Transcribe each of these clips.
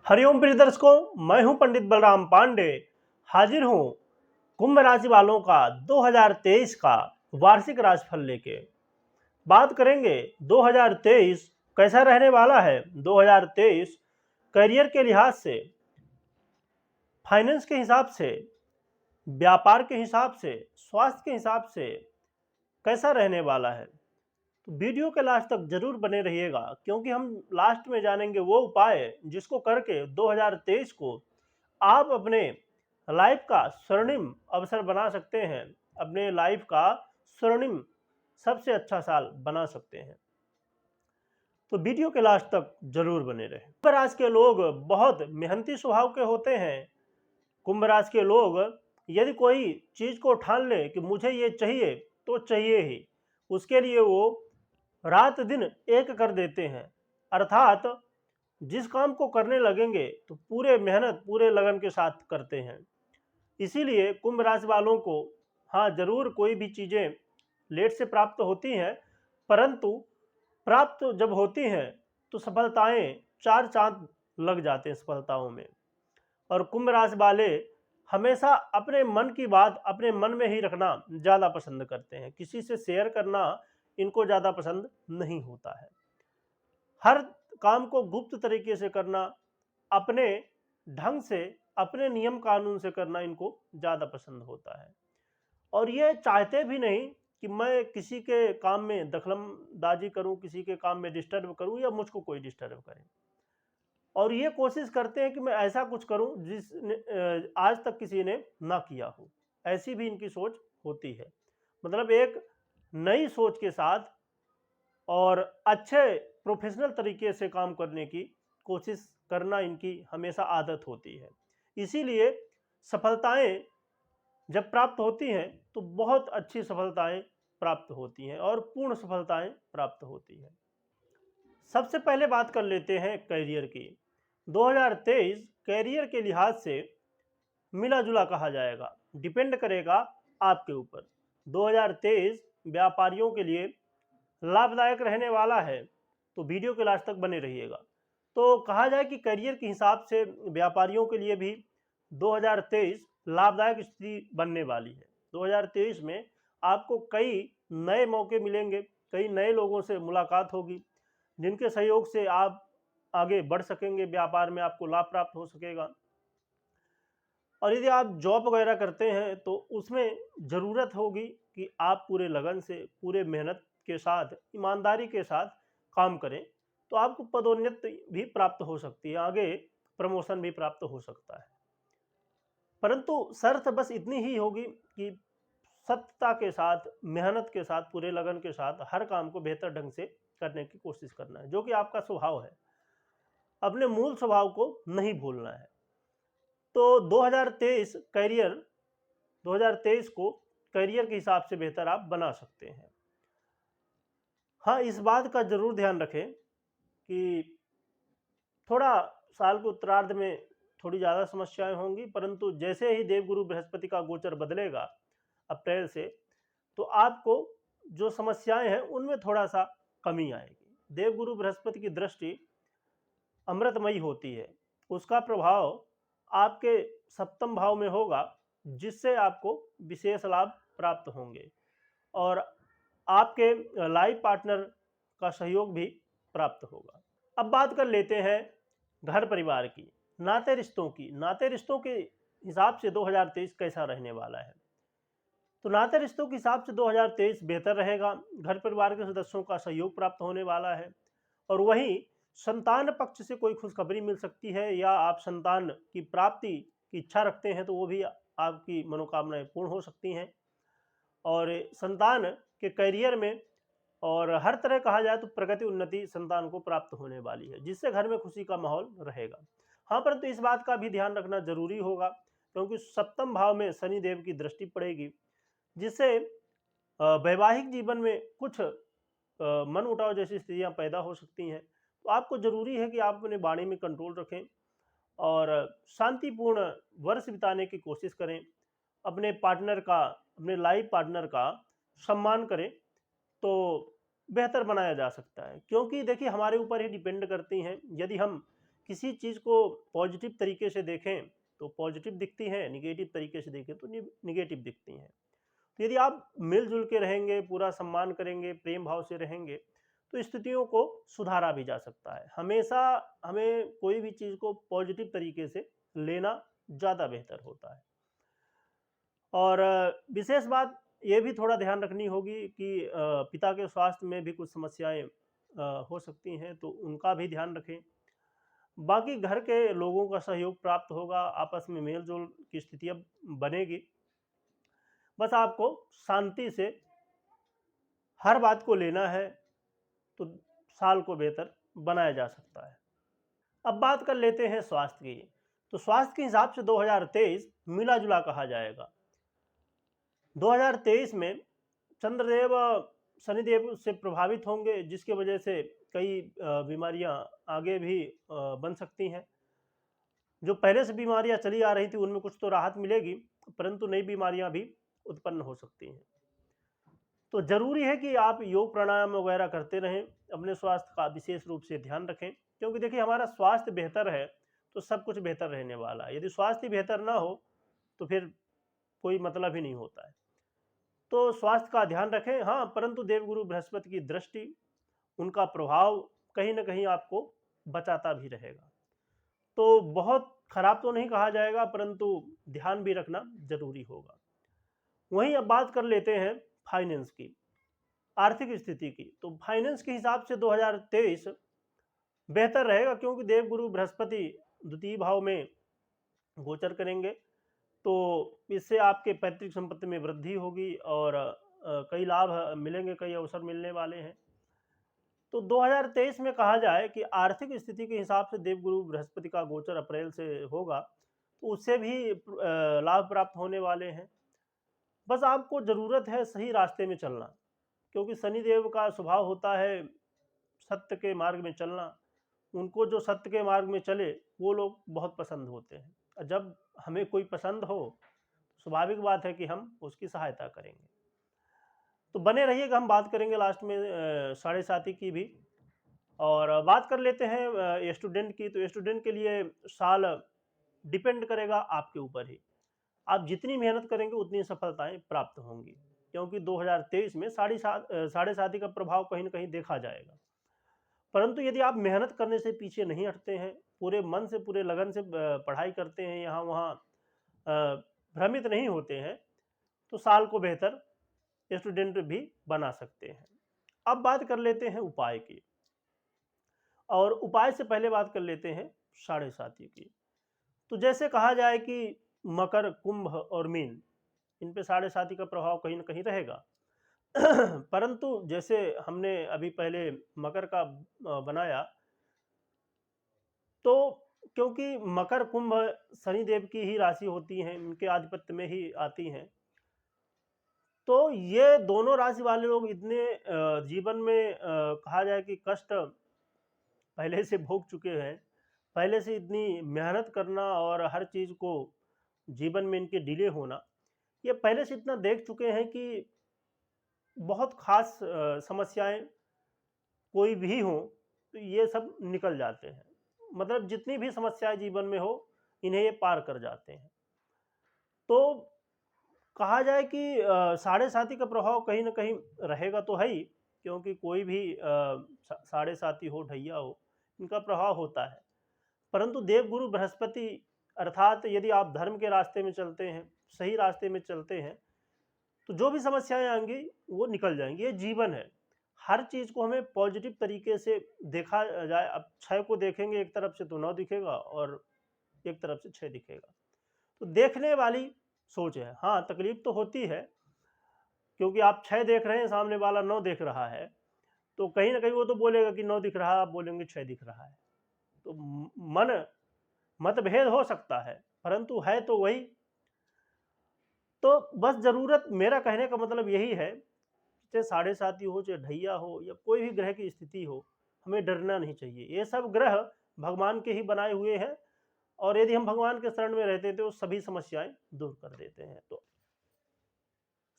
हरिओम प्रिय दर्शकों, मैं हूं पंडित बलराम पांडे। हाजिर हूं कुंभ राशि वालों का 2023 का वार्षिक राशिफल लेके। बात करेंगे 2023 कैसा रहने वाला है। 2023 करियर के लिहाज से, फाइनेंस के हिसाब से, व्यापार के हिसाब से, स्वास्थ्य के हिसाब से कैसा रहने वाला है। तो वीडियो के लास्ट तक जरूर बने रहिएगा, क्योंकि हम लास्ट में जानेंगे वो उपाय जिसको करके 2023 को आप अपने लाइफ का स्वर्णिम अवसर बना सकते हैं, अपने लाइफ का स्वर्णिम सबसे अच्छा साल बना सकते हैं। तो वीडियो के लास्ट तक जरूर बने रहें। कुंभ राशि के लोग बहुत मेहनती स्वभाव के होते हैं। कुंभ राशि के लोग यदि कोई चीज को ठान ले कि मुझे ये चाहिए तो चाहिए ही, उसके लिए वो रात दिन एक कर देते हैं। अर्थात जिस काम को करने लगेंगे तो पूरे मेहनत पूरे लगन के साथ करते हैं। इसीलिए कुंभ राशि वालों को हाँ जरूर कोई भी चीज़ें लेट से प्राप्त होती हैं, परंतु प्राप्त जब होती हैं तो सफलताएं चार चांद लग जाते हैं सफलताओं में। और कुंभ राशि वाले हमेशा अपने मन की बात अपने मन में ही रखना ज़्यादा पसंद करते हैं। किसी से शेयर करना इनको ज़्यादा पसंद नहीं होता है। हर काम को गुप्त तरीके से करना, अपने ढंग से, अपने नियम कानून से करना इनको ज़्यादा पसंद होता है। और ये चाहते भी नहीं कि मैं किसी के काम में दखलंदाजी करूं, किसी के काम में डिस्टर्ब करूं या मुझको कोई डिस्टर्ब करे। और ये कोशिश करते हैं कि मैं ऐसा कुछ करूं जिस आज तक किसी ने ना किया हो। ऐसी भी इनकी सोच होती है। मतलब एक नई सोच के साथ और अच्छे प्रोफेशनल तरीके से काम करने की कोशिश करना इनकी हमेशा आदत होती है। इसीलिए सफलताएं जब प्राप्त होती हैं तो बहुत अच्छी सफलताएं प्राप्त होती हैं और पूर्ण सफलताएं प्राप्त होती हैं। सबसे पहले बात कर लेते हैं करियर की। 2023 करियर के लिहाज से मिला जुला कहा जाएगा, डिपेंड करेगा आपके ऊपर। 2023 व्यापारियों के लिए लाभदायक रहने वाला है, तो वीडियो के लास्ट तक बने रहिएगा। तो कहा जाए कि करियर के हिसाब से व्यापारियों के लिए भी 2023 लाभदायक स्थिति बनने वाली है। 2023 में आपको कई नए मौके मिलेंगे, कई नए लोगों से मुलाकात होगी, जिनके सहयोग से आप आगे बढ़ सकेंगे, व्यापार में आपको लाभ प्राप्त हो सकेगा। और यदि आप जॉब वगैरह करते हैं तो उसमें ज़रूरत होगी कि आप पूरे लगन से, पूरे मेहनत के साथ, ईमानदारी के साथ काम करें, तो आपको पदोन्नति भी प्राप्त हो सकती है, आगे प्रमोशन भी प्राप्त हो सकता है। परंतु शर्त बस इतनी ही होगी कि सत्यता के साथ, मेहनत के साथ, पूरे लगन के साथ हर काम को बेहतर ढंग से करने की कोशिश करना है, जो कि आपका स्वभाव है। अपने मूल स्वभाव को नहीं भूलना है। तो 2023 को करियर के हिसाब से बेहतर आप बना सकते हैं। हाँ, इस बात का जरूर ध्यान रखें कि थोड़ा साल के उत्तरार्ध में थोड़ी ज़्यादा समस्याएं होंगी, परंतु जैसे ही देवगुरु बृहस्पति का गोचर बदलेगा अप्रैल से, तो आपको जो समस्याएं हैं उनमें थोड़ा सा कमी आएगी। देवगुरु बृहस्पति की दृष्टि अमृतमयी होती है, उसका प्रभाव आपके सप्तम भाव में होगा, जिससे आपको विशेष लाभ प्राप्त होंगे और आपके लाइफ पार्टनर का सहयोग भी प्राप्त होगा। अब बात कर लेते हैं घर परिवार की, नाते रिश्तों की। नाते रिश्तों के हिसाब से 2023 कैसा रहने वाला है। तो नाते रिश्तों के हिसाब से 2023 बेहतर रहेगा। घर परिवार के सदस्यों का सहयोग प्राप्त होने वाला है और वहीं संतान पक्ष से कोई खुशखबरी मिल सकती है, या आप संतान की प्राप्ति की इच्छा रखते हैं तो वो भी आपकी मनोकामनाएं पूर्ण हो सकती हैं। और संतान के करियर में और हर तरह कहा जाए तो प्रगति उन्नति संतान को प्राप्त होने वाली है, जिससे घर में खुशी का माहौल रहेगा। हाँ, परंतु इस बात का भी ध्यान रखना जरूरी होगा, क्योंकि सप्तम भाव में शनि देव की दृष्टि पड़ेगी, जिससे वैवाहिक जीवन में कुछ मन उठाव जैसी स्थितियां पैदा हो सकती हैं। तो आपको जरूरी है कि आप अपने वाणी में कंट्रोल रखें और शांतिपूर्ण वर्ष बिताने की कोशिश करें। अपने पार्टनर का, अपने लाइफ पार्टनर का सम्मान करें तो बेहतर बनाया जा सकता है। क्योंकि देखिए, हमारे ऊपर ही डिपेंड करती हैं। यदि हम किसी चीज़ को पॉजिटिव तरीके से देखें तो पॉजिटिव दिखती हैं, निगेटिव तरीके से देखें तो निगेटिव दिखती हैं। तो यदि आप मिलजुल के रहेंगे, पूरा सम्मान करेंगे, प्रेम भाव से रहेंगे, तो स्थितियों को सुधारा भी जा सकता है। हमेशा हमें कोई भी चीज़ को पॉजिटिव तरीके से लेना ज़्यादा बेहतर होता है। और विशेष बात ये भी थोड़ा ध्यान रखनी होगी कि पिता के स्वास्थ्य में भी कुछ समस्याएँ हो सकती हैं, तो उनका भी ध्यान रखें। बाकी घर के लोगों का सहयोग प्राप्त होगा, आपस में मेल-जोल की स्थितियाँ बनेगी। बस आपको शांति से हर बात को लेना है, तो साल को बेहतर बनाया जा सकता है। अब बात कर लेते हैं स्वास्थ्य की। तो स्वास्थ्य के हिसाब से 2023 मिला-जुला कहा जाएगा। 2023 में चंद्रदेव शनिदेव से प्रभावित होंगे, जिसकी वजह से कई बीमारियां आगे भी बन सकती हैं। जो पहले से बीमारियां चली आ रही थी उनमें कुछ तो राहत मिलेगी, परंतु नई बीमारियां भी उत्पन्न हो सकती हैं। तो ज़रूरी है कि आप योग प्राणायाम वगैरह करते रहें, अपने स्वास्थ्य का विशेष रूप से ध्यान रखें, क्योंकि देखिए हमारा स्वास्थ्य बेहतर है तो सब कुछ बेहतर रहने वाला है। यदि स्वास्थ्य बेहतर ना हो तो फिर कोई मतलब ही नहीं होता है। तो स्वास्थ्य का ध्यान रखें, हाँ, परंतु देवगुरु बृहस्पति की दृष्टि, उनका प्रभाव कहीं न कहीं आपको बचाता भी रहेगा। तो बहुत खराब तो नहीं कहा जाएगा, परंतु ध्यान भी रखना ज़रूरी होगा। वहीं अब बात कर लेते हैं फाइनेंस की, आर्थिक स्थिति की। तो फाइनेंस के हिसाब से 2023 बेहतर रहेगा, क्योंकि देवगुरु बृहस्पति द्वितीय भाव में गोचर करेंगे। तो इससे आपके पैतृक संपत्ति में वृद्धि होगी और कई लाभ मिलेंगे, कई अवसर मिलने वाले हैं। तो 2023 में कहा जाए कि आर्थिक स्थिति के हिसाब से देवगुरु बृहस्पति का गोचर अप्रैल से होगा, तो उससे भी लाभ प्राप्त होने वाले हैं। बस आपको ज़रूरत है सही रास्ते में चलना, क्योंकि शनिदेव का स्वभाव होता है सत्य के मार्ग में चलना। उनको जो सत्य के मार्ग में चले वो लोग बहुत पसंद होते हैं, और जब हमें कोई पसंद हो, स्वाभाविक बात है कि हम उसकी सहायता करेंगे। तो बने रहिएगा, हम बात करेंगे लास्ट में साढ़े साथी की भी। और बात कर लेते हैं स्टूडेंट की। तो स्टूडेंट के लिए साल डिपेंड करेगा आपके ऊपर ही। आप जितनी मेहनत करेंगे उतनी सफलताएं प्राप्त होंगी, क्योंकि 2023 में साढ़े साथी का प्रभाव कहीं ना कहीं देखा जाएगा। परंतु यदि आप मेहनत करने से पीछे नहीं हटते हैं, पूरे मन से पूरे लगन से पढ़ाई करते हैं, यहाँ वहाँ भ्रमित नहीं होते हैं, तो साल को बेहतर स्टूडेंट भी बना सकते हैं। अब बात कर लेते हैं उपाय की, और उपाय से पहले बात कर लेते हैं साढ़े साथी की। तो जैसे कहा जाए कि मकर, कुंभ और मीन, इन पे साढ़े साथी का प्रभाव कहीं ना कहीं रहेगा। परंतु जैसे हमने अभी पहले मकर का बनाया, तो क्योंकि मकर कुंभ शनिदेव की ही राशि होती हैं, इनके आधिपत्य में ही आती हैं, तो ये दोनों राशि वाले लोग इतने जीवन में कहा जाए कि कष्ट पहले से भोग चुके हैं, पहले से इतनी मेहनत करना और हर चीज़ को जीवन में इनके डिले होना, ये पहले से इतना देख चुके हैं कि बहुत खास समस्याएं कोई भी हो तो ये सब निकल जाते हैं। मतलब जितनी भी समस्याएं जीवन में हो, इन्हें ये पार कर जाते हैं। तो कहा जाए कि साढ़े साथी का प्रभाव कहीं न कहीं रहेगा तो है ही, क्योंकि कोई भी साढ़े साथी हो, ढैया हो, इनका प्रभाव होता है। परंतु देवगुरु बृहस्पति, अर्थात यदि आप धर्म के रास्ते में चलते हैं, सही रास्ते में चलते हैं, तो जो भी समस्याएं आएंगी वो निकल जाएंगी। ये जीवन है, हर चीज़ को हमें पॉजिटिव तरीके से देखा जाए। अब 6 को देखेंगे एक तरफ से तो 9 दिखेगा, और एक तरफ से 6 दिखेगा। तो देखने वाली सोच है। हाँ, तकलीफ तो होती है, क्योंकि आप 6 देख रहे हैं, सामने वाला 9 देख रहा है, तो कहीं ना कहीं वो तो बोलेगा कि 9 दिख रहा है, आप बोलेंगे 6 दिख रहा है। तो मन मतभेद हो सकता है, परंतु है तो वही। तो बस ज़रूरत, मेरा कहने का मतलब यही है, चाहे साढ़े साती हो, चाहे ढैया हो, या कोई भी ग्रह की स्थिति हो, हमें डरना नहीं चाहिए। ये सब ग्रह भगवान के ही बनाए हुए हैं, और यदि हम भगवान के शरण में रहते तो सभी समस्याएं दूर कर देते हैं। तो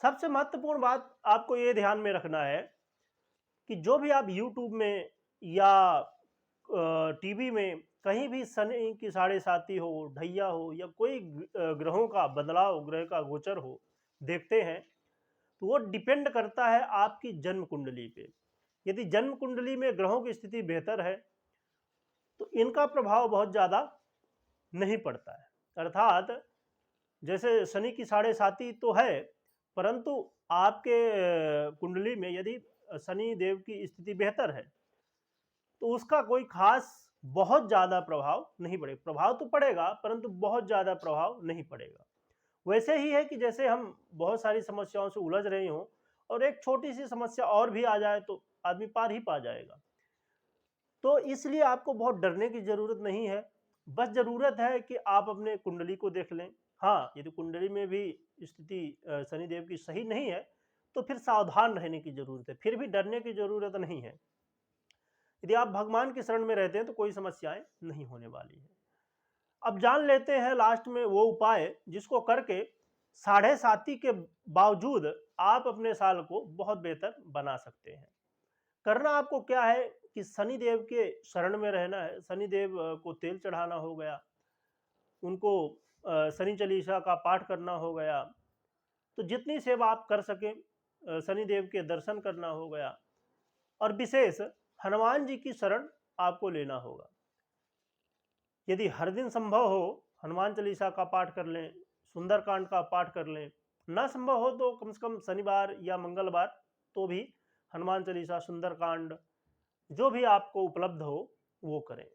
सबसे महत्वपूर्ण बात आपको ये ध्यान में रखना है कि जो भी आप यूट्यूब में या टीवी में कहीं भी शनि की साढ़े साती हो, ढैया हो या कोई ग्रहों का बदलाव, ग्रह का गोचर हो, देखते हैं, तो वो डिपेंड करता है आपकी जन्म कुंडली पे। यदि जन्म कुंडली में ग्रहों की स्थिति बेहतर है तो इनका प्रभाव बहुत ज़्यादा नहीं पड़ता है। अर्थात जैसे शनि की साढ़े साती तो है, परंतु आपके कुंडली में यदि शनि देव की स्थिति बेहतर है तो उसका कोई खास बहुत ज़्यादा प्रभाव नहीं पड़ेगा। प्रभाव तो पड़ेगा परंतु बहुत ज़्यादा प्रभाव नहीं पड़ेगा। वैसे ही है कि जैसे हम बहुत सारी समस्याओं से उलझ रहे हों और एक छोटी सी समस्या और भी आ जाए तो आदमी पार ही पा जाएगा। तो इसलिए आपको बहुत डरने की ज़रूरत नहीं है। बस ज़रूरत है कि आप अपने कुंडली को देख लें। हाँ, यदि कुंडली में भी स्थिति शनिदेव की सही नहीं है तो फिर सावधान रहने की ज़रूरत है, फिर भी डरने की ज़रूरत नहीं है। यदि आप भगवान की शरण में रहते हैं तो कोई समस्याएं नहीं होने वाली है। अब जान लेते हैं लास्ट में वो उपाय जिसको करके साढ़े साती के बावजूद आप अपने साल को बहुत बेहतर बना सकते हैं। करना आपको क्या है कि शनिदेव के शरण में रहना है। शनिदेव को तेल चढ़ाना हो गया, उनको शनि चालीसा का पाठ करना हो गया, तो जितनी सेवा आप कर सकें, शनिदेव के दर्शन करना हो गया, और विशेष हनुमान जी की शरण आपको लेना होगा। यदि हर दिन संभव हो हनुमान चालीसा का पाठ कर लें, सुंदरकांड का पाठ कर लें, ना संभव हो तो कम से कम शनिवार या मंगलवार तो भी हनुमान चालीसा, सुंदरकांड जो भी आपको उपलब्ध हो वो करें।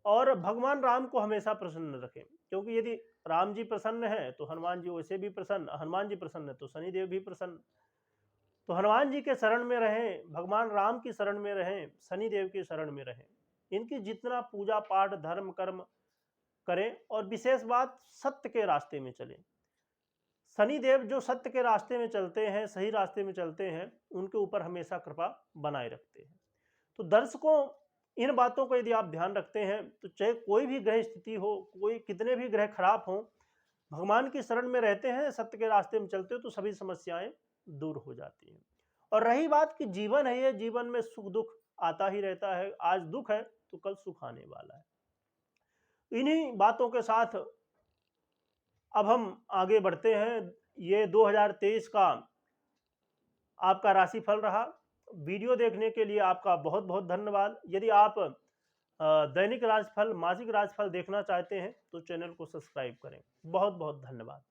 और भगवान राम को हमेशा प्रसन्न रखें, क्योंकि यदि राम जी प्रसन्न है तो हनुमान जी वैसे भी प्रसन्न, हनुमान जी प्रसन्न है तो शनिदेव भी प्रसन्न। तो हनुमान जी के शरण में रहें, भगवान राम की शरण में रहें, शनिदेव की शरण में रहें। इनकी जितना पूजा पाठ धर्म कर्म करें, और विशेष बात सत्य के रास्ते में चलें। शनिदेव जो सत्य के रास्ते में चलते हैं, सही रास्ते में चलते हैं, उनके ऊपर हमेशा कृपा बनाए रखते हैं। तो दर्शकों, इन बातों को यदि आप ध्यान रखते हैं तो चाहे कोई भी ग्रह स्थिति हो, कोई कितने भी ग्रह खराब हों, भगवान की शरण में रहते हैं, सत्य के रास्ते में चलते हो तो सभी समस्याएं दूर हो जाती हैं। और रही बात कि जीवन है, ये जीवन में सुख दुख आता ही रहता है। आज दुख है तो कल सुख आने वाला है। इन्हीं बातों के साथ अब हम आगे बढ़ते हैं। ये 2023 का आपका राशिफल रहा। वीडियो देखने के लिए आपका बहुत बहुत धन्यवाद। यदि आप दैनिक राशिफल, मासिक राशिफल देखना चाहते हैं तो चैनल को सब्सक्राइब करें। बहुत बहुत धन्यवाद।